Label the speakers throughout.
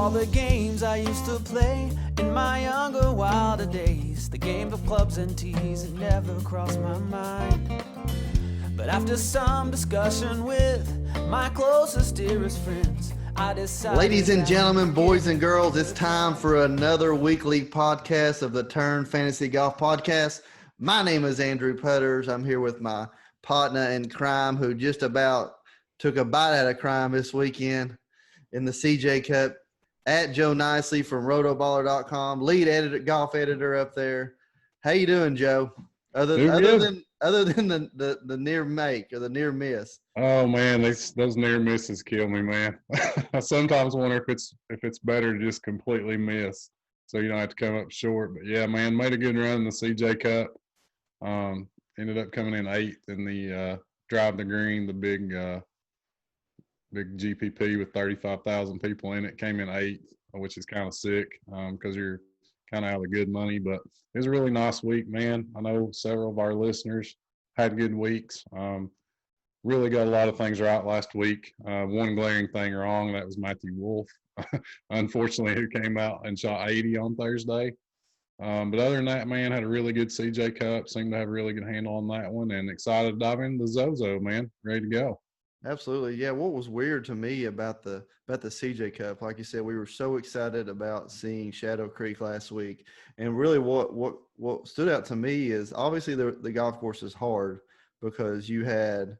Speaker 1: all the games I used to play in my younger, wilder days. The game of clubs and tees had never crossed my mind. But after some discussion with my closest, dearest friends, I decided...
Speaker 2: Ladies and gentlemen, boys and girls, it's time for another weekly podcast of the Turn Fantasy Golf Podcast. My name is Andrew Putters. I'm here with my partner in crime who just about took a bite out of crime this weekend in the CJ Cup, at Joe Nicely from Rotoballer.com, lead editor, golf editor up there. How you doing, Joe? Other than the near make or the near miss.
Speaker 3: Oh man, those near misses kill me, man. I sometimes wonder if it's better to just completely miss, so you don't have to come up short. But yeah, man, made a good run in the CJ Cup. Ended up coming in 8th in the Drive the Green, the big GPP with 35,000 people in it. Came in 8th, which is kind of sick because you're kind of out of good money. But it was a really nice week, man. I know several of our listeners had good weeks. Really got a lot of things right last week. One glaring thing wrong, that was Matthew Wolff, unfortunately, who came out and shot 80 on Thursday. But other than that, man, had a really good CJ Cup. Seemed to have a really good handle on that one, and excited to dive into the ZOZO, man. Ready to go.
Speaker 2: Absolutely, yeah. What was weird to me about the CJ Cup, like you said, we were so excited about seeing Shadow Creek last week, and really, what stood out to me is obviously the golf course is hard because you had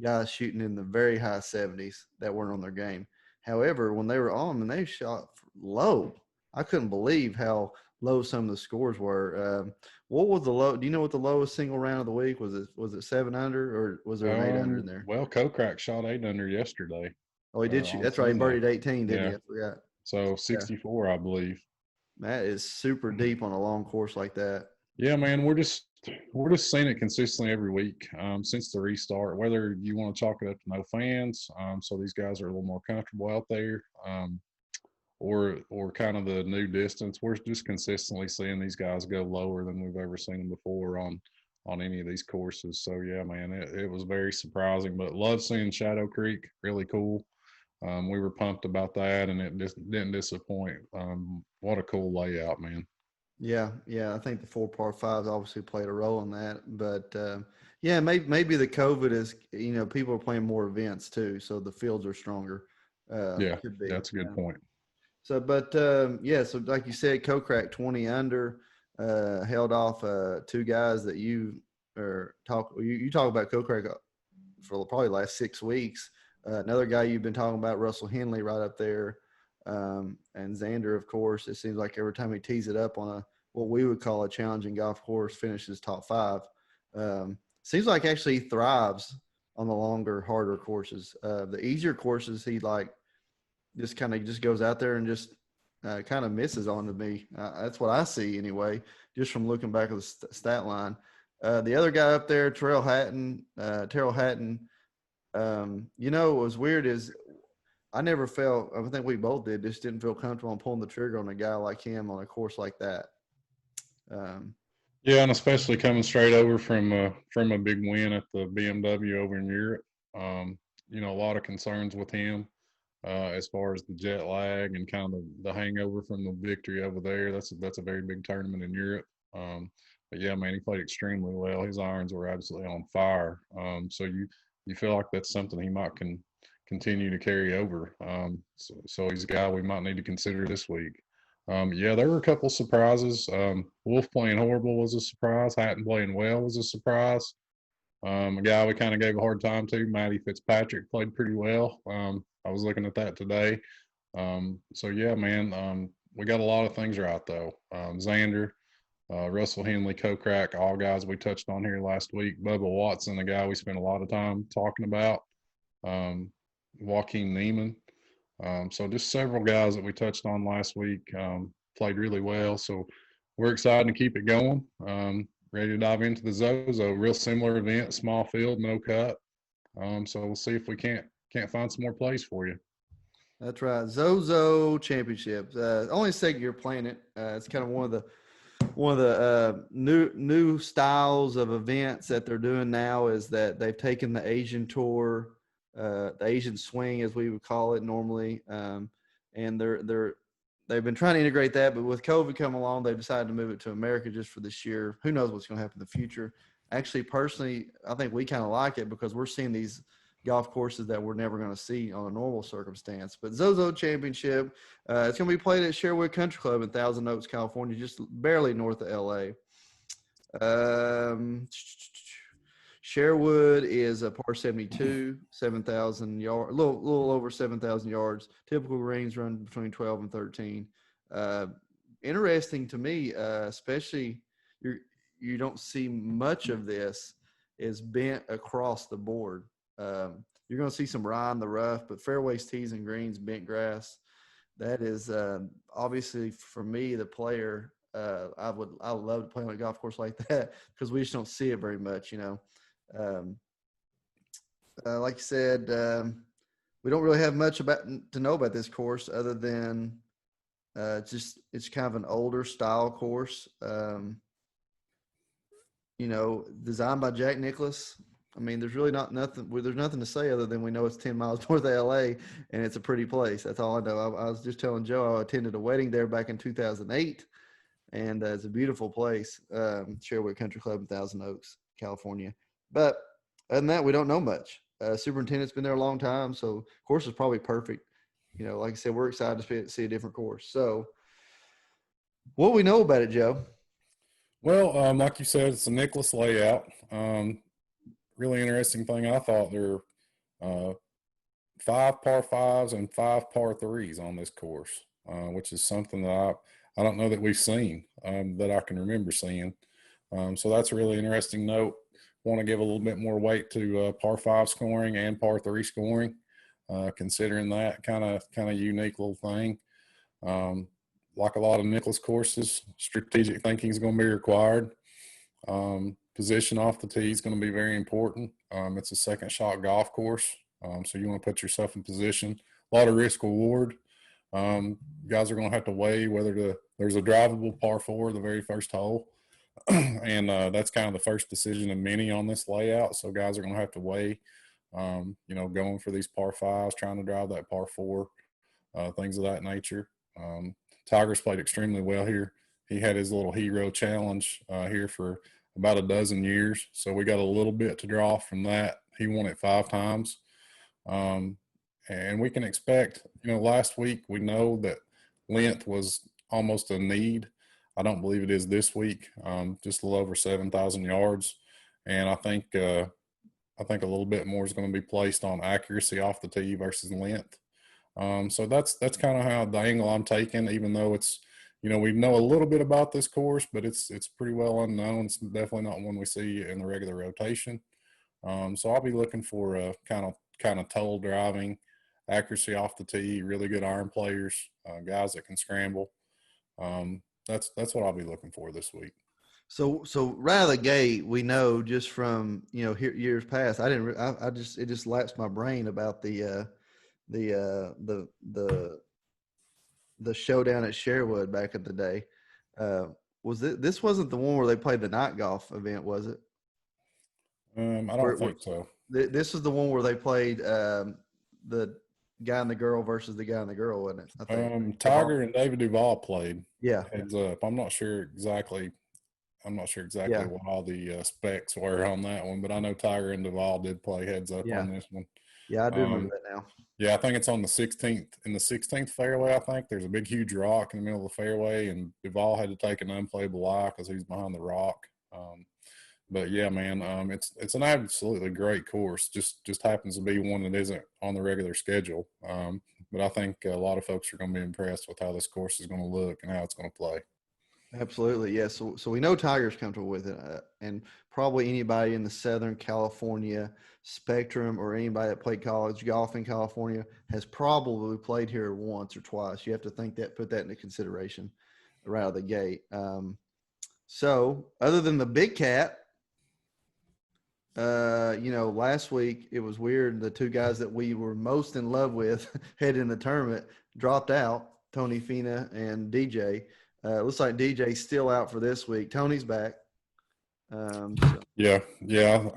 Speaker 2: guys shooting in the very high 70s that weren't on their game. However, when they were on and they shot low, I couldn't believe how low some of the scores were. What was the low? Do you know what the lowest single round of the week was? It 7 under or was there an 8 under in there?
Speaker 3: Well, Kokrak shot 8 under yesterday.
Speaker 2: Oh, he did shoot. That's right. He birdied 18, didn't he? I forgot.
Speaker 3: So 64, yeah. I believe.
Speaker 2: That is super deep on a long course like that.
Speaker 3: Yeah, man. We're just seeing it consistently every week since the restart. Whether you want to chalk it up to no fans, so these guys are a little more comfortable out there. Or kind of the new distance. We're just consistently seeing these guys go lower than we've ever seen them before on any of these courses. So, yeah, man, it was very surprising. But love seeing Shadow Creek. Really cool. We were pumped about that, and it just didn't disappoint. What a cool layout, man.
Speaker 2: Yeah. I think the 4 par 5s obviously played a role in that. But, yeah, maybe the COVID is, people are playing more events too, so the fields are stronger.
Speaker 3: Yeah, that's a good point.
Speaker 2: So, but so like you said, Kokrak 20 under, held off 2 guys that you talk about Kokrak for probably the last 6 weeks. Another guy you've been talking about, Russell Henley, right up there, and Xander, of course. It seems like every time he tees it up on what we would call a challenging golf course, finishes top 5. Seems like actually he thrives on the longer, harder courses. The easier courses, he just goes out there and just kind of misses on to me. That's what I see anyway, just from looking back at the stat line. The other guy up there, Terrell Hatton, what was weird is I never felt, I think we both just didn't feel comfortable on pulling the trigger on a guy like him on a course like that.
Speaker 3: Yeah, and especially coming straight over from a big win at the BMW over in Europe. A lot of concerns with him. As far as the jet lag and kind of the hangover from the victory over there. That's a very big tournament in Europe. But yeah, man, he played extremely well. His irons were absolutely on fire. So you feel like that's something he might continue to carry over. So he's a guy we might need to consider this week. Yeah, there were a couple surprises. Wolff playing horrible was a surprise. Hatton playing well was a surprise. A guy we kind of gave a hard time to, Matty Fitzpatrick, played pretty well. I was looking at that today. So, yeah, man, we got a lot of things right, though. Xander, Russell Henley, Kokrak, all guys we touched on here last week. Bubba Watson, the guy we spent a lot of time talking about. Joaquin Neiman. So just several guys that we touched on last week played really well. So we're excited to keep it going. Ready to dive into the ZOZO. Real similar event, small field, no cut. So we'll see if we can't find some more plays for you.
Speaker 2: That's right. ZOZO Championship. Only second you're playing it. It's kind of one of the new styles of events that they're doing now is that they've taken the Asian tour, the Asian swing as we would call it normally, and they've been trying to integrate that, but with COVID coming along, they've decided to move it to America just for this year. Who knows what's going to happen in the future? Actually, personally, I think we kind of like it because we're seeing these golf courses that we're never going to see on a normal circumstance. But ZOZO Championship, it's going to be played at Sherwood Country Club in Thousand Oaks, California, just barely north of LA. Sherwood is a par 72, 7,000 yards, a little over 7,000 yards. Typical greens run between 12 and 13. Interesting to me, especially you don't see much of this is bent across the board. You're going to see some rye in the rough, but fairways, tees, and greens, bent grass. That is obviously for me, the player. I would love to play on a golf course like that because we just don't see it very much, like you said, we don't really have much to know about this course other than it's kind of an older style course. Designed by Jack Nicklaus. I mean, there's really there's nothing to say other than we know it's 10 miles north of LA and it's a pretty place. That's all I know. I was just telling Joe I attended a wedding there back in 2008, and it's a beautiful place, Sherwood Country Club in Thousand Oaks, California. But other than that, we don't know much. Superintendent's been there a long time, so course is probably perfect. Like I said, we're excited to see a different course. So what we know about it, Joe?
Speaker 3: Well, like you said, it's a Nicklaus layout. Really interesting thing, I thought there were 5 par 5s and 5 par 3s on this course, which is something that I don't know that we've seen, that I can remember seeing. So that's a really interesting note. Want to give a little bit more weight to par 5 scoring and par 3 scoring, considering that kind of unique little thing. Like a lot of Nicklaus courses, strategic thinking is going to be required. Position off the tee is going to be very important. It's a second shot golf course, so you want to put yourself in position. A lot of risk reward. Guys are going to have to weigh whether there's a drivable par 4 the very first hole. And that's kind of the first decision of many on this layout. So guys are going to have to weigh, going for these par 5s, trying to drive that par 4, things of that nature. Tiger's played extremely well here. He had his little hero challenge here for about a dozen years. So we got a little bit to draw from that. He won it 5 times. And we can expect, last week we know that length was almost a need. I don't believe it is this week. Just a little over 7,000 yards. And I think a little bit more is going to be placed on accuracy off the tee versus length. So that's kind of how the angle I'm taking, even though it's, we know a little bit about this course, but it's pretty well unknown. It's definitely not one we see in the regular rotation. So I'll be looking for a kind of total driving, accuracy off the tee, really good iron players, guys that can scramble. That's what I'll be looking for this week.
Speaker 2: So right out of the gate, we know just from years past. It just lapsed my brain about the showdown at Sherwood back in the day. This wasn't the one where they played the night golf event, was it?
Speaker 3: I don't think so.
Speaker 2: This is the one where they played the guy and the girl versus the guy and the girl, wasn't it? I think.
Speaker 3: Tiger and David Duval played.
Speaker 2: Yeah.
Speaker 3: Heads up. I'm not sure exactly what all the specs were on that one, but I know Tiger and Duval did play heads up on this one.
Speaker 2: Yeah, I do remember that now.
Speaker 3: Yeah, I think it's on the 16th. In the 16th fairway, I think there's a big, huge rock in the middle of the fairway, and Duval had to take an unplayable lie because he's behind the rock. But yeah, man, it's an absolutely great course. Just happens to be one that isn't on the regular schedule. But I think a lot of folks are going to be impressed with how this course is going to look and how it's going to play.
Speaker 2: Absolutely, yes. So we know Tiger's comfortable with it, and probably anybody in the Southern California spectrum or anybody that played college golf in California has probably played here once or twice. You have to put that into consideration right out of the gate. So other than the big cat, last week it was weird. The 2 guys that we were most in love with heading in the tournament dropped out, Tony Fina and DJ. Looks like DJ's still out for this week. Tony's back.
Speaker 3: Yeah,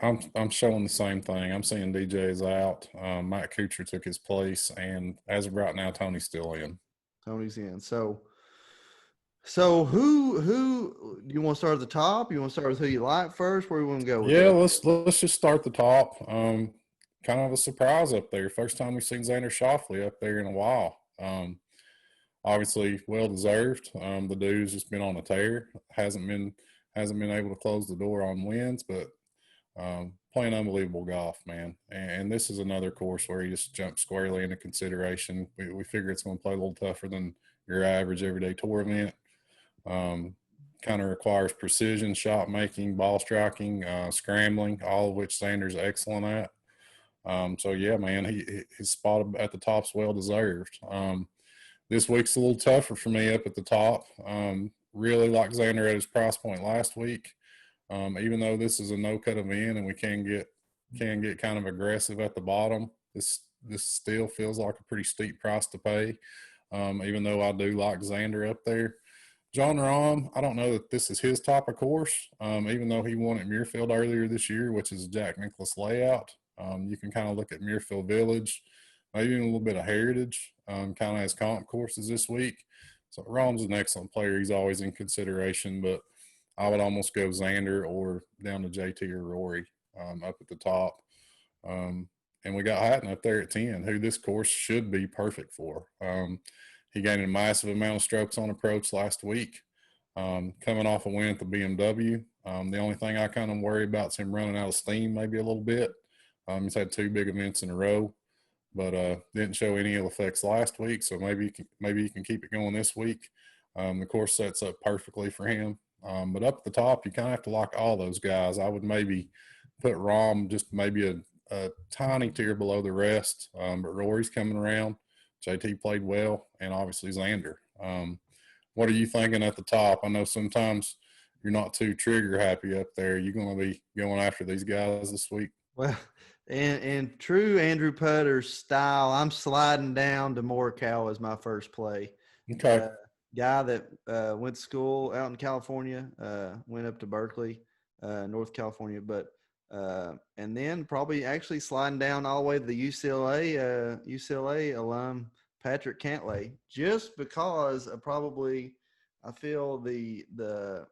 Speaker 3: I'm showing the same thing. I'm seeing DJ is out. Mike Kuchar took his place, and as of right now, Tony's still in.
Speaker 2: Tony's in. So who do you want to start at the top? You want to start with who you like first? Where you want to go with
Speaker 3: Yeah,
Speaker 2: that?
Speaker 3: let's just start the top. Kind of a surprise up there. First time we've seen Xander Schauffele up there in a while. Obviously, well deserved. The dude's just been on a tear. Hasn't been able to close the door on wins, but playing unbelievable golf, man. And this is another course where he just jumped squarely into consideration. We figure it's going to play a little tougher than your average everyday tour event. Kind of requires precision, shot making, ball striking, scrambling, all of which Xander's excellent at. So yeah, man, his spot at the top's well deserved. This week's a little tougher for me up at the top. Really like Xander at his price point last week. Even though this is a no-cut event and we can get kind of aggressive at the bottom, this still feels like a pretty steep price to pay. Even though I do like Xander up there. John Rahm, I don't know that this is his type of course, even though he won at Muirfield earlier this year, which is a Jack Nicklaus layout. You can kind of look at Muirfield Village, maybe even a little bit of Heritage, kind of as comp courses this week. So Rahm's an excellent player. He's always in consideration, but I would almost go Xander or down to JT or Rory up at the top. And we got Hatton up there at 10, who this course should be perfect for. He gained a massive amount of strokes on approach last week, coming off a win at the BMW. The only thing I kind of worry about is him running out of steam maybe a little bit. He's had 2 big events in a row, but didn't show any ill effects last week, so maybe he can keep it going this week. The course sets up perfectly for him. But up at the top, you kind of have to lock all those guys. I would maybe put Rahm just maybe a tiny tier below the rest, but Rory's coming around. JT played well, and obviously Xander. What are you thinking at the top? I know sometimes you're not too trigger happy up there. You're going to be going after these guys this week.
Speaker 2: Well, in true Andrew Putter's style, I'm sliding down to Morikawa as my first play.
Speaker 3: Okay.
Speaker 2: Guy that went to school out in California, went up to Berkeley, North California, but and then probably actually sliding down all the way to the UCLA alum Patrick Cantlay, just because I feel the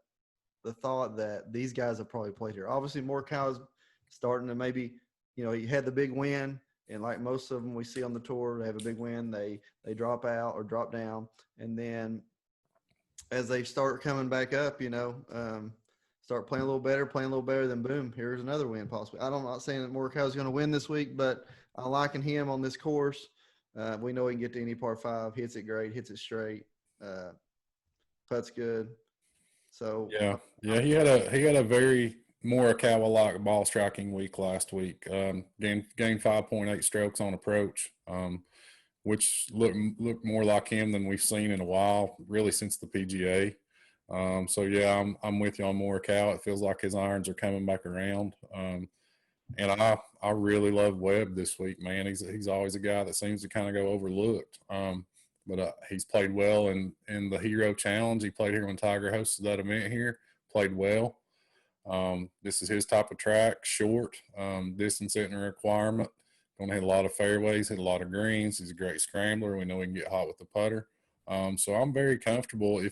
Speaker 2: thought that these guys have probably played here. Obviously, Morikawa's starting to maybe, he had the big win, and like most of them we see on the tour, they have a big win, they drop out or drop down, and then as they start coming back up, start playing a little better, then boom, here's another win possibly. I'm not saying that Morikawa's going to win this week, but I'm liking him on this course. We know he can get to any par 5, hits it great, hits it straight, putts good. So
Speaker 3: yeah, he had a very Morikawa-like ball striking week last week. Gained 5.8 strokes on approach, which looked more like him than we've seen in a while, really since the PGA. So yeah, I'm with you on Morikawa. It feels like his irons are coming back around. And I really love Webb this week, man. He's always a guy that seems to kind of go overlooked. But he's played well in the Hero Challenge. He played here when Tiger hosted that event here. Played well. This is his type of track, short, distance isn't a requirement. Going to hit a lot of fairways, hit a lot of greens. He's a great scrambler. We know he can get hot with the putter. So I'm very comfortable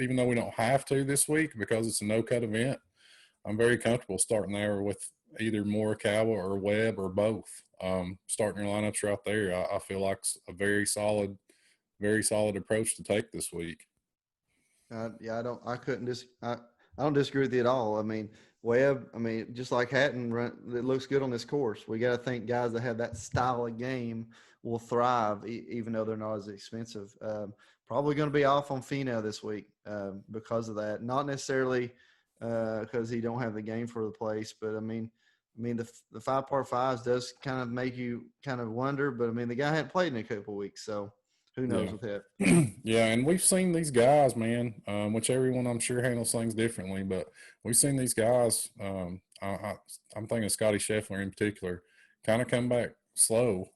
Speaker 3: even though we don't have to this week because it's a no-cut event, I'm very comfortable starting there with either Morikawa or Webb or both. Starting your lineups right there, I feel like it's a very solid approach to take this week.
Speaker 2: I don't disagree with you at all. I mean, Webb, just like Hatton, it looks good on this course. We got to think guys that have that style of game will thrive, even though they're not as expensive. Probably going to be off on Finau this week because of that. Not necessarily because he don't have the game for the place, but the 5 par 5s does kind of make you kind of wonder. But the guy hadn't played in a couple of weeks, so who knows with that?
Speaker 3: Yeah, and we've seen these guys, man, which everyone I'm sure handles things differently, but we've seen these guys. I'm thinking Scotty Scheffler in particular, kind of come back slow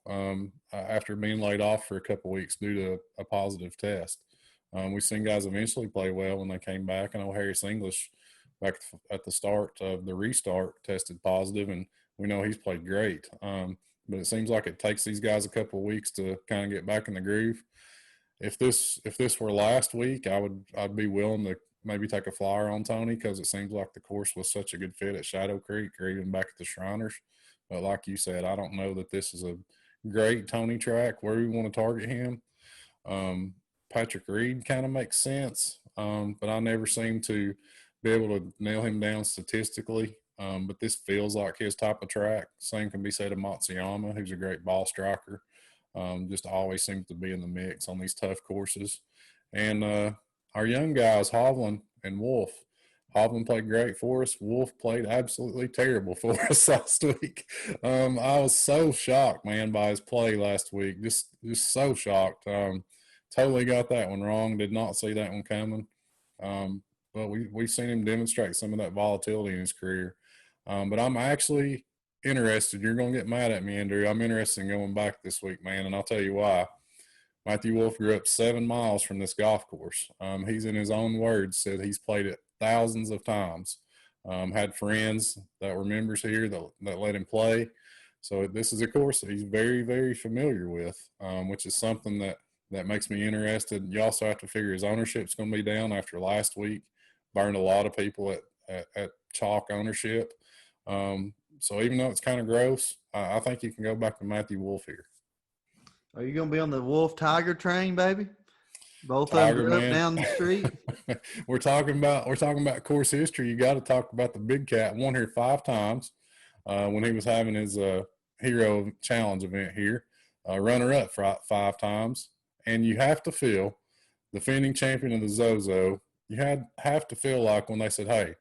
Speaker 3: after being laid off for a couple of weeks due to a positive test. We've seen guys eventually play well when they came back. I know Harris English back at the start of the restart tested positive, and we know he's played great. But it seems like it takes these guys a couple of weeks to kind of get back in the groove. if this were last week, I'd be willing to maybe take a flyer on Tony because it seems like the course was such a good fit at Shadow Creek or even back at the Shriners. But like you said, I don't know that this is a great Tony track where we want to target him. Patrick Reed kind of makes sense, but I never seem to be able to nail him down statistically. But this feels like his type of track. Same can be said of Matsuyama, who's a great ball striker. Just always seems to be in the mix on these tough courses. And our young guys, Hovland and Wolf. Hovland played great for us. Wolf played absolutely terrible for us last week. I was so shocked, man, by his play last week. Just so shocked. Totally got that one wrong. Did not see that one coming. But we've seen him demonstrate some of that volatility in his career. But I'm actually interested. You're going to get mad at me, Andrew. I'm interested in going back this week, man, and I'll tell you why. Matthew Wolf grew up 7 miles from this golf course. He's, in his own words, said he's played it thousands of times. Had friends that were members here that let him play. So this is a course that he's very, very familiar with, which is something that makes me interested. You also have to figure his ownership's going to be down after last week. Burned a lot of people at chalk ownership. So even though it's kind of gross, I think you can go back to Matthew Wolf here.
Speaker 2: Are you going to be on the Wolf Tiger train, baby? Both
Speaker 3: Tiger,
Speaker 2: of them
Speaker 3: man.
Speaker 2: up down the street.
Speaker 3: We're talking about course history. You got to talk about the big cat. Won here 5 times when he was having his Hero Challenge event here. Runner up for 5 times, and you have to feel defending champion of the ZOZO. You have to feel like when they said, "Hey,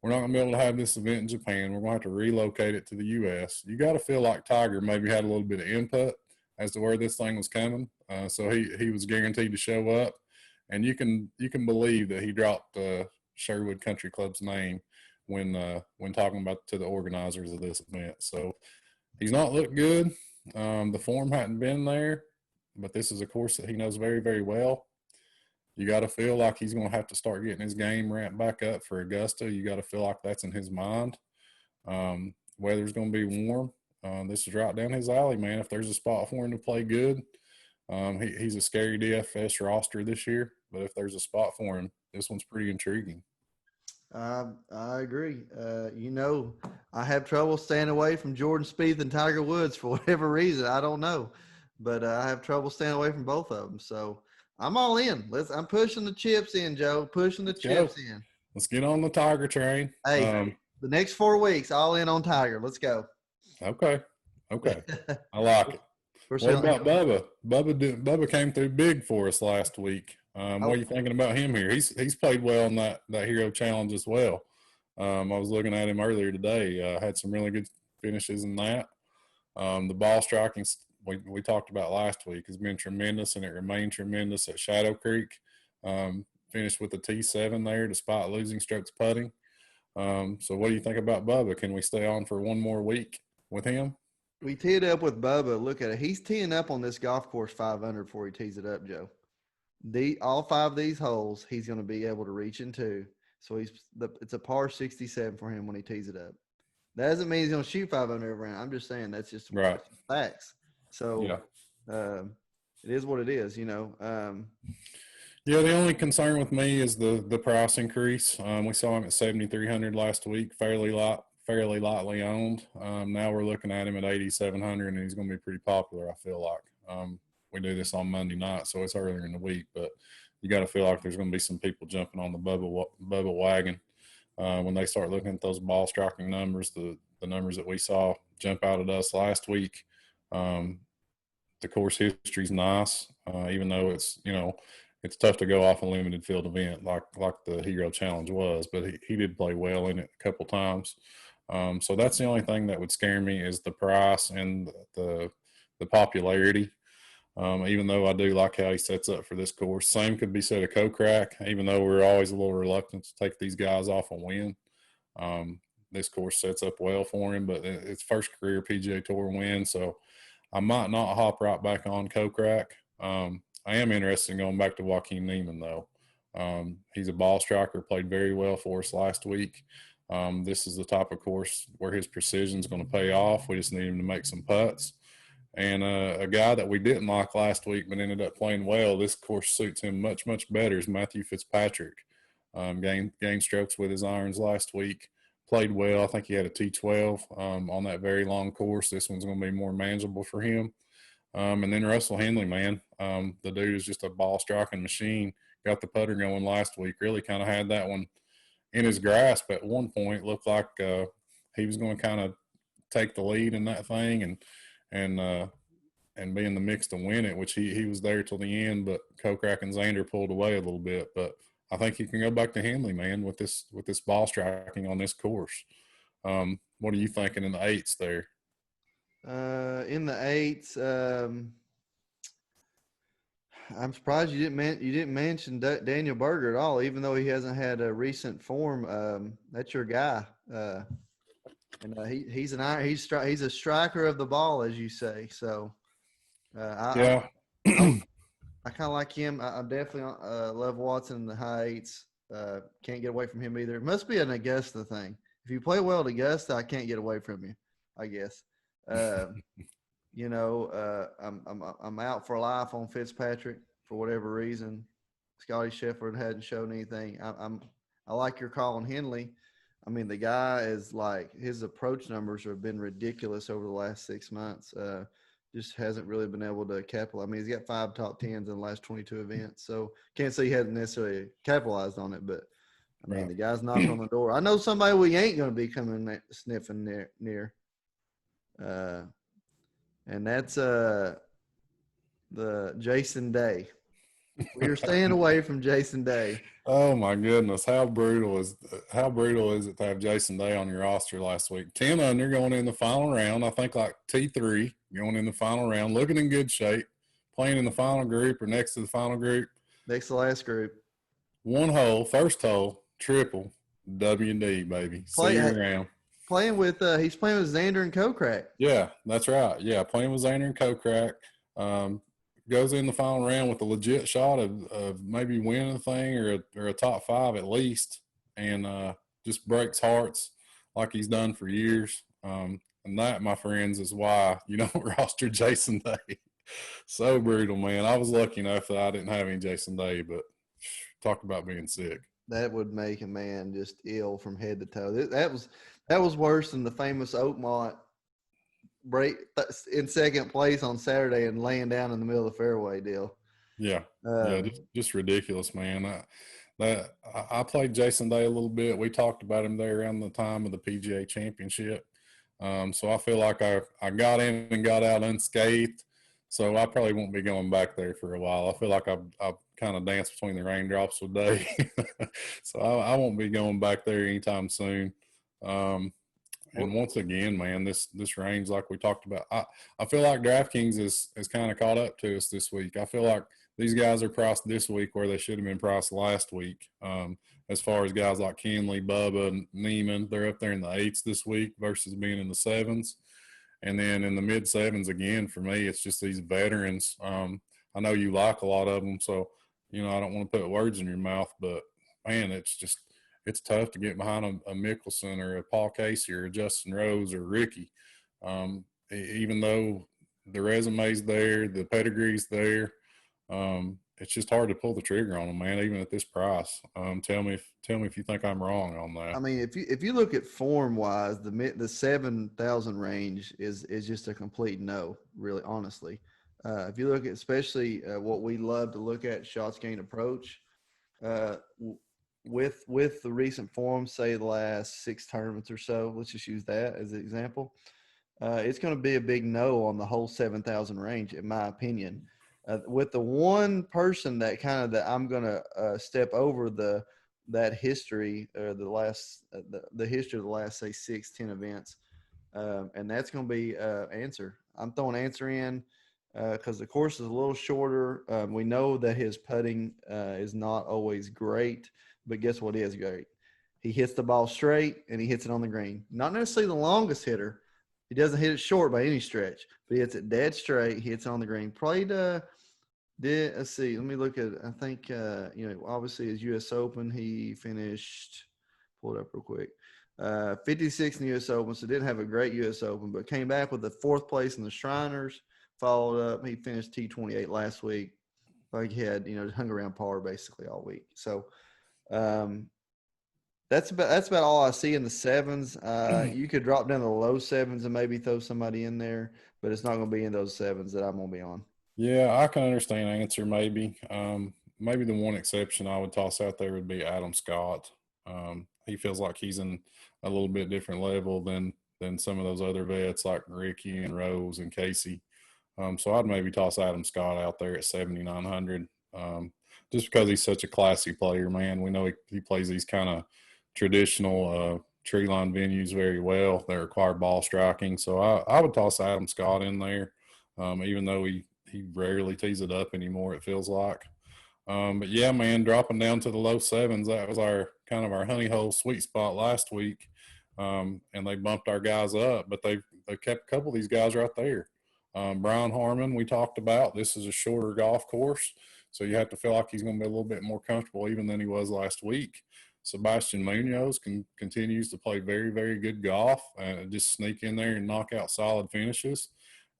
Speaker 3: we're not going to be able to have this event in Japan. We're going to have to relocate it to the U.S." You got to feel like Tiger maybe had a little bit of input as to where this thing was coming. So he was guaranteed to show up, and you can believe that he dropped Sherwood Country Club's name when talking about to the organizers of this event. So he's not looked good. The form hadn't been there, but this is a course that he knows very, very well. You got to feel like he's going to have to start getting his game ramped back up for Augusta. You got to feel like that's in his mind. Weather's going to be warm. This is right down his alley, man. If there's a spot for him to play good, he's a scary DFS roster this year. But if there's a spot for him, this one's pretty intriguing.
Speaker 2: I agree. I have trouble staying away from Jordan Spieth and Tiger Woods for whatever reason. I don't know. But I have trouble staying away from both of them. So I'm all in. I'm pushing the chips in, Joe. Pushing the chips in.
Speaker 3: Let's get on the Tiger train.
Speaker 2: Hey, the next 4 weeks, all in on Tiger. Let's go.
Speaker 3: Okay. I like it. What about Bubba? Bubba came through big for us last week. What are you thinking about him here? He's played well in that Hero Challenge as well. I was looking at him earlier today. Had some really good finishes in that. The ball striking we talked about last week has been tremendous, and it remained tremendous at Shadow Creek. Finished with a T7 there despite losing strokes putting. So what do you think about Bubba? Can we stay on for one more week with him?
Speaker 2: We teed up with Bubba. Look at it. He's teeing up on this golf course 500 before he tees it up, Joe. All 5 of these holes he's going to be able to reach into. So it's a par 67 for him when he tees it up. That doesn't mean he's going to shoot 500 every round. I'm just saying that's just
Speaker 3: right.
Speaker 2: Facts. So it is what it is,
Speaker 3: Yeah, the only concern with me is the price increase. We saw him at 7,300 last week, fairly lightly owned. Now we're looking at him at 8,700, and he's going to be pretty popular, I feel like. We do this on Monday night, so it's earlier in the week, but you got to feel like there's going to be some people jumping on the Bubba wagon when they start looking at those ball striking numbers, the numbers that we saw jump out at us last week. The course history's nice, even though it's tough to go off a limited field event like the Hero Challenge was, but he did play well in it a couple times. So that's the only thing that would scare me is the price and the popularity. Even though I do like how he sets up for this course. Same could be said of Kokrak, even though we're always a little reluctant to take these guys off a win. This course sets up well for him, but it's first career PGA Tour win, so I might not hop right back on Kokrak. I am interested in going back to Joaquin Neiman, though. He's a ball striker, played very well for us last week. This is the type of course where his precision is going to pay off. We just need him to make some putts. And a guy that we didn't like last week but ended up playing well, this course suits him much, much better, is Matthew Fitzpatrick. Gained strokes with his irons last week. Played well. I think he had a T12 on that very long course. This one's going to be more manageable for him. And then Russell Henley, man. The dude is just a ball striking machine. Got the putter going last week. Really kind of had that one in his grasp at one point. Looked like he was going to kind of take the lead in that thing and be in the mix to win it, which he was there till the end, but Kokrak and Xander pulled away a little bit. But I think he can go back to Henley, man, with this ball striking on this course. What are you thinking in the eights there?
Speaker 2: In the eights, I'm surprised you didn't mention Daniel Berger at all, even though he hasn't had a recent form. That's your guy, and he's a striker of the ball, as you say. So, I kind of like him. I definitely love Watson in the high eights. Can't get away from him either. It must be an Augusta thing. If you play well at Augusta, I can't get away from you, I guess. I'm out for life on Fitzpatrick for whatever reason. Scotty Scheffler hadn't shown anything. I like your call on Henley. I mean, the guy is like, his approach numbers have been ridiculous over the last 6 months. Just hasn't really been able to capitalize. I mean, he's got 5 top 10s in the last 22 events, so can't say he hasn't necessarily capitalized on it. But I mean, the guy's knocking on the door. I know somebody we ain't going to be coming sniffing near. And that's the Jason Day. We are staying away from Jason Day.
Speaker 3: Oh my goodness, how brutal is it to have Jason Day on your roster last week? 10 under going in the final round. I think like T3 going in the final round, looking in good shape, playing in the final group or next to the final group.
Speaker 2: Next to the last group.
Speaker 3: One hole, first hole, triple, W&D, baby. See you around.
Speaker 2: He's playing with Xander and Kokrak.
Speaker 3: Yeah, that's right. Yeah, playing with Xander and Kokrak. Goes in the final round with a legit shot of maybe winning the thing or a top 5 at least, and just breaks hearts like he's done for years. And that, my friends, is why you don't roster Jason Day. So brutal, man. I was lucky enough that I didn't have any Jason Day, but talk about being sick.
Speaker 2: That would make a man just ill from head to toe. That was worse than the famous Oakmont break in second place on Saturday and laying down in the middle of the fairway deal.
Speaker 3: Yeah, just ridiculous, man. I played Jason Day a little bit. We talked about him there around the time of the PGA Championship. So I feel like I got in and got out unscathed. So I probably won't be going back there for a while. I feel like I've kind of danced between the raindrops with Day. So I won't be going back there anytime soon. And once again, man, this range, like we talked about, I feel like DraftKings is kind of caught up to us this week. I feel like these guys are priced this week where they should have been priced last week. As far as guys like Henley, Bubba, and Neiman, they're up there in the 8s this week versus being in the 7s. And then in the mid 7s, again, for me, it's just these veterans. I know you like a lot of them, so, I don't want to put words in your mouth, but, man, it's tough to get behind a Mickelson or a Paul Casey or a Justin Rose or Ricky. Even though the resume's there, the pedigree's there, it's just hard to pull the trigger on them, man, even at this price. Tell me if you think I'm wrong on that.
Speaker 2: I mean, if you look at form-wise, the 7,000 range is just a complete no, really, honestly. If you look at especially what we love to look at, shots gained approach, with the recent form, say the last 6 tournaments or so, let's just use that as an example, it's going to be a big no on the whole 7,000 range, in my opinion. With the one person that I'm going to step over that history or the history of the last, say, 6-10 events, and that's going to be Answer. I'm throwing Answer in because the course is a little shorter. We know that his putting is not always great. But guess what is great? He hits the ball straight, and he hits it on the green. Not necessarily the longest hitter. He doesn't hit it short by any stretch, but he hits it dead straight. He hits it on the green. Let's see. Let me look at – I think, obviously his U.S. Open, he finished – pull it up real quick. 56 in the U.S. Open, so didn't have a great U.S. Open, but came back with the 4th place in the Shriners, followed up. He finished T28 last week. Like he had, hung around par basically all week. So that's about all I see in the sevens. You could drop down to the low sevens and maybe throw somebody in there, but it's not going to be in those sevens that I'm going to be on.
Speaker 3: Yeah, I can understand answer maybe. Maybe the one exception I would toss out there would be Adam Scott. He feels like he's in a little bit different level than some of those other vets like Ricky and Rose and Casey. So I'd maybe toss Adam Scott out there at 7,900, just because he's such a classy player, man. We know he plays these kind of traditional tree line venues very well. They require ball striking. So I would toss Adam Scott in there, even though he rarely tees it up anymore, it feels like. But yeah, man, dropping down to the low sevens, that was our kind of our honey hole sweet spot last week. And they bumped our guys up, but they kept a couple of these guys right there. Brian Harmon, we talked about. This is a shorter golf course, so you have to feel like he's going to be a little bit more comfortable even than he was last week. Sebastian Munoz continues to play very, very good golf, just sneak in there and knock out solid finishes.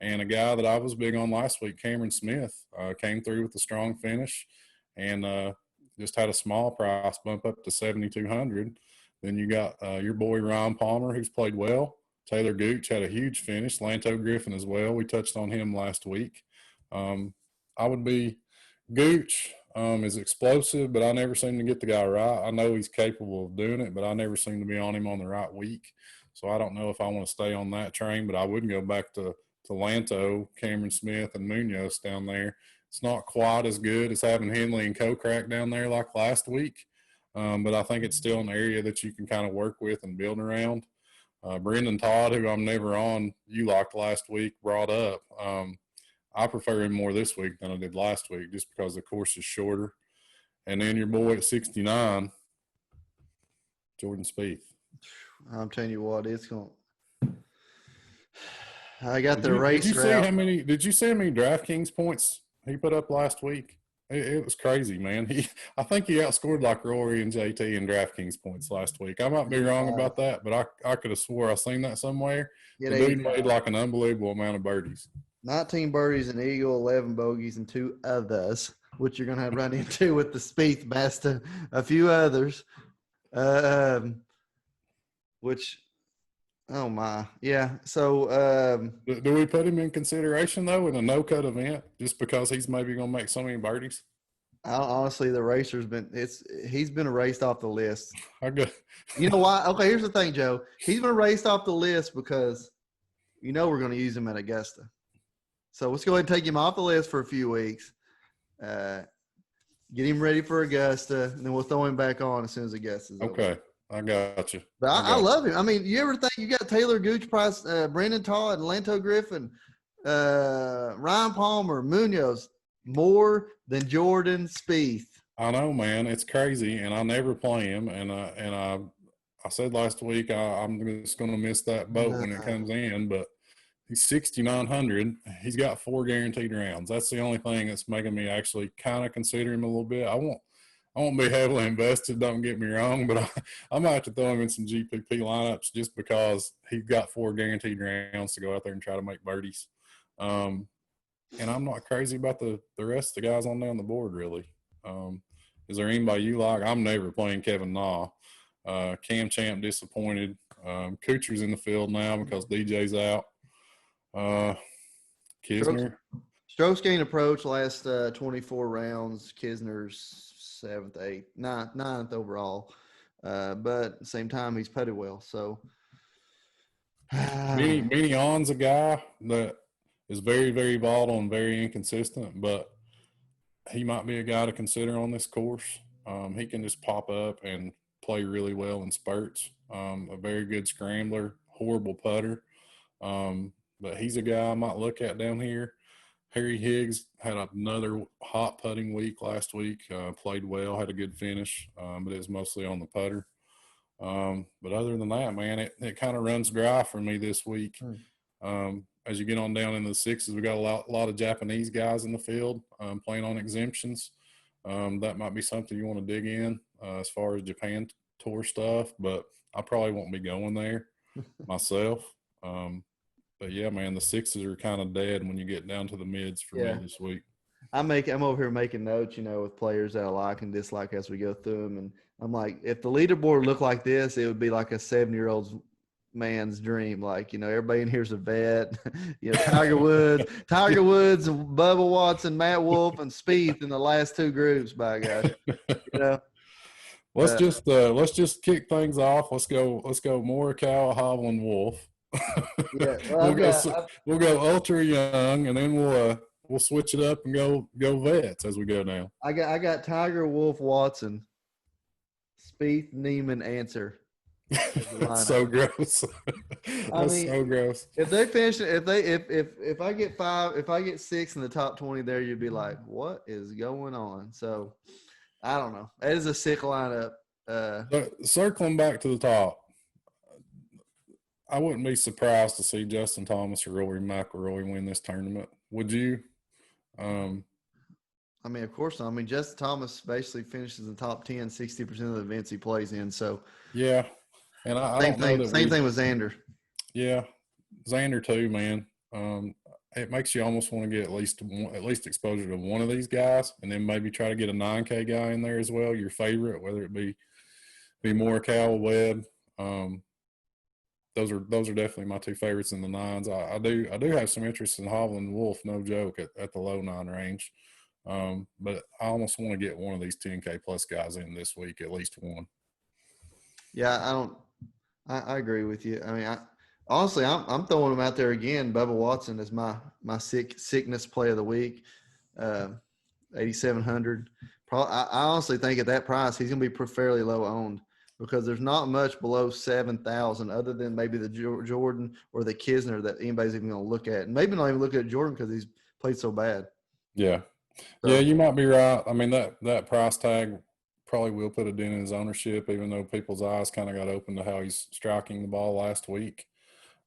Speaker 3: And a guy that I was big on last week, Cameron Smith, came through with a strong finish and just had a small price bump up to 7,200. Then you got your boy Ryan Palmer, who's played well. Taylor Gooch had a huge finish. Lanto Griffin as well. We touched on him last week. I would be Gooch is explosive, but I never seem to get the guy right. I know he's capable of doing it, but I never seem to be on him on the right week. So I don't know if I want to stay on that train, but I wouldn't go back to Lanto, Cameron Smith, and Munoz down there. It's not quite as good as having Henley and Kokrak down there like last week, but I think it's still an area that you can kind of work with and build around. Brendan Todd, who I'm never on, you liked last week, brought up. I prefer him more this week than I did last week just because the course is shorter. And then your boy at 69, Jordan Spieth.
Speaker 2: I'm telling you what, it's going to – I got the race
Speaker 3: Did you see how many DraftKings points he put up last week? It was crazy, man. I think he outscored like Rory and JT in DraftKings points last week. I might be wrong about that, but I could have swore I seen that somewhere. The dude made like an unbelievable amount of birdies.
Speaker 2: 19 birdies, an eagle, 11 bogeys, and 2 others, which you're going to run into with the Spieth Basta, a few others, which – oh, my. Yeah. So
Speaker 3: do we put him in consideration, though, in a no-cut event just because he's maybe going to make so many birdies?
Speaker 2: Honestly, the racer's been – he's been erased off the list.
Speaker 3: You
Speaker 2: know why? Okay, here's the thing, Joe. He's been erased off the list because we're going to use him at Augusta. So let's go ahead and take him off the list for a few weeks, get him ready for Augusta, and then we'll throw him back on as soon as Augusta's over.
Speaker 3: Okay. I got you.
Speaker 2: But I love him. I mean, you ever think you got Taylor Gooch, Price, Brendan Todd, Lanto Griffin, Ryan Palmer, Munoz, more than Jordan Spieth?
Speaker 3: I know, man. It's crazy, and I never play him. And I said last week I'm just going to miss that boat when it comes in. But he's 6,900. He's got 4 guaranteed rounds. That's the only thing that's making me actually kind of consider him a little bit. I won't be heavily invested, don't get me wrong, but I might have to throw him in some GPP lineups just because he's got 4 guaranteed rounds to go out there and try to make birdies. And I'm not crazy about the rest of the guys on down the board, really. Is there anybody you like? I'm never playing Kevin Na. Cam Champ disappointed. Kuchar's in the field now because DJ's out. Kisner.
Speaker 2: Strokes gained approach last 24 rounds. Kisner's 7th, 8th, 9th overall. But at the same time, he's putted well. So
Speaker 3: Minion's a guy that is very, very volatile and very inconsistent, but he might be a guy to consider on this course. He can just pop up and play really well in spurts. A very good scrambler, horrible putter. But he's a guy I might look at down here. Harry Higgs had another hot putting week last week, played well, had a good finish, but it was mostly on the putter. But other than that, man, it kind of runs dry for me this week. As you get on down into the 6s, we got a lot of Japanese guys in the field playing on exemptions. That might be something you want to dig in as far as Japan tour stuff, but I probably won't be going there myself. yeah, man, the sixes are kind of dead when you get down to the mids for me this week.
Speaker 2: I'm over here making notes, with players that I like and dislike as we go through them. And I'm like, if the leaderboard looked like this, it would be like a 7-year-old man's dream. Like, everybody in here's a vet. Tiger Woods, Bubba Watson, Matt Wolf, and Spieth in the last two groups. By gosh,
Speaker 3: Let's just kick things off. Let's go Morikawa, Hovland, Wolf.
Speaker 2: Yeah, well,
Speaker 3: we'll go ultra young, and then we'll switch it up and go vets as we go now.
Speaker 2: I got Tiger, Wolf, Watson, Spieth, Neiman, Answer.
Speaker 3: That's so gross. So gross.
Speaker 2: If they finish, if I get 5, if I get 6 in the top 20 there, you'd be like, what is going on? So I don't know. That is a sick lineup.
Speaker 3: Circling back to the top, I wouldn't be surprised to see Justin Thomas or Rory McIlroy win this tournament. Would you?
Speaker 2: Of course not. Justin Thomas basically finishes in the top 10, 60% of the events he plays in. So
Speaker 3: yeah, and I
Speaker 2: same
Speaker 3: don't know that
Speaker 2: same thing with Xander.
Speaker 3: Yeah, Xander too, man. It makes you almost want to get at least exposure to one of these guys, and then maybe try to get a 9K guy in there as well. Your favorite, whether it be Morikawa, Webb. Those are definitely my two favorites in the 9s. I do have some interest in Hovland and Wolf, no joke, at the low 9 range. But I almost want to get one of these 10K plus guys in this week, at least one.
Speaker 2: Yeah, I agree with you. Honestly, I'm throwing him out there again. Bubba Watson is my sickness play of the week. 8,700. I honestly think at that price he's going to be fairly low owned, because there's not much below 7,000 other than maybe the Jordan or the Kisner that anybody's even going to look at. And maybe not even look at Jordan because he's played so bad.
Speaker 3: Yeah. So, yeah, you might be right. That price tag probably will put a dent in his ownership, even though people's eyes kind of got open to how he's striking the ball last week.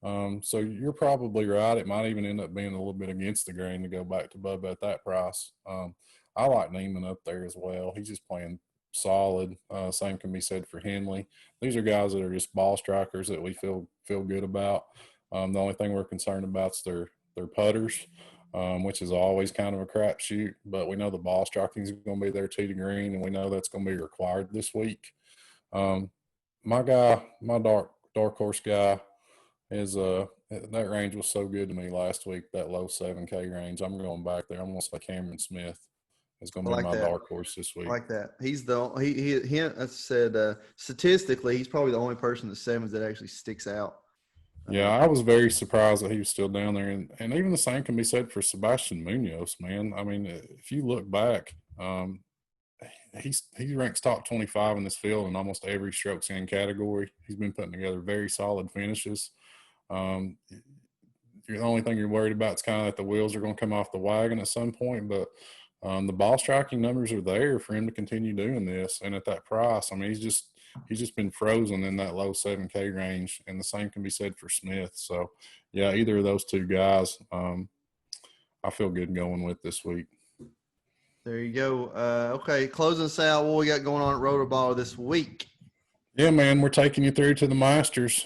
Speaker 3: So you're probably right. It might even end up being a little bit against the grain to go back to Bubba at that price. I like Neiman up there as well. He's just playing solid. Same can be said for Henley. These are guys that are just ball strikers that we feel good about. The only thing we're concerned about is their putters, which is always kind of a crapshoot. But we know the ball striking is going to be there tee to green, and we know that's going to be required this week. My dark horse guy is that range was so good to me last week. That low 7K range. I'm going back there. I'm going to say Cameron Smith is going to be my dark horse this week.
Speaker 2: I like that. He's he I said statistically, he's probably the only person in the 7s that actually sticks out.
Speaker 3: Yeah, I was very surprised that he was still down there, and even the same can be said for Sebastian Munoz, man. If you look back, he ranks top 25 in this field in almost every strokes in category. He's been putting together very solid finishes. The only thing you're worried about is kind of that the wheels are going to come off the wagon at some point, but the ball striking numbers are there for him to continue doing this. And at that price, he's just been frozen in that low 7K range, and the same can be said for Smith. So, yeah, either of those two guys, I feel good going with this week.
Speaker 2: There you go. Okay, closing us out. What we got going on at Rotoballer this week?
Speaker 3: Yeah, man, we're taking you through to the Masters.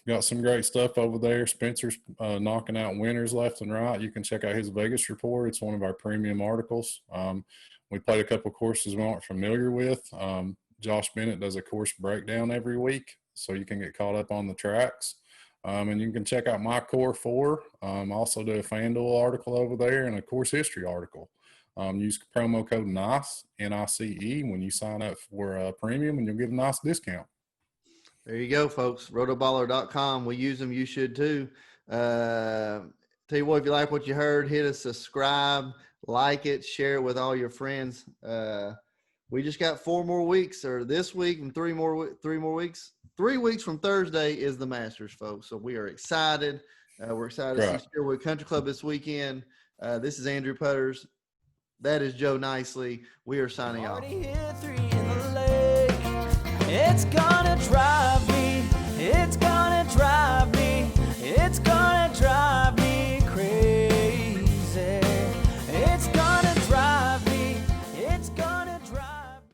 Speaker 3: Got some great stuff over there. Spencer's knocking out winners left and right. You can check out his Vegas report. It's one of our premium articles. We played a couple of courses we aren't familiar with. Josh Bennett does a course breakdown every week, so you can get caught up on the tracks. And you can check out my Core 4. Also do a FanDuel article over there and a course history article. Use promo code NICE, N-I-C-E, when you sign up for a premium, and you'll get a nice discount.
Speaker 2: There you go, folks. Rotoballer.com. We use them. You should too. Tell you what, if you like what you heard, hit a subscribe, like it, share it with all your friends. We just got 4 more weeks, or this week and 3 more weeks. 3 weeks from Thursday is the Masters, folks. So we are excited. We're excited to see Sherwood Country Club this weekend. This is Andrew Putters. That is Joe Nicely. We are signing off.
Speaker 1: Already hit 3 in the lake. It's gone.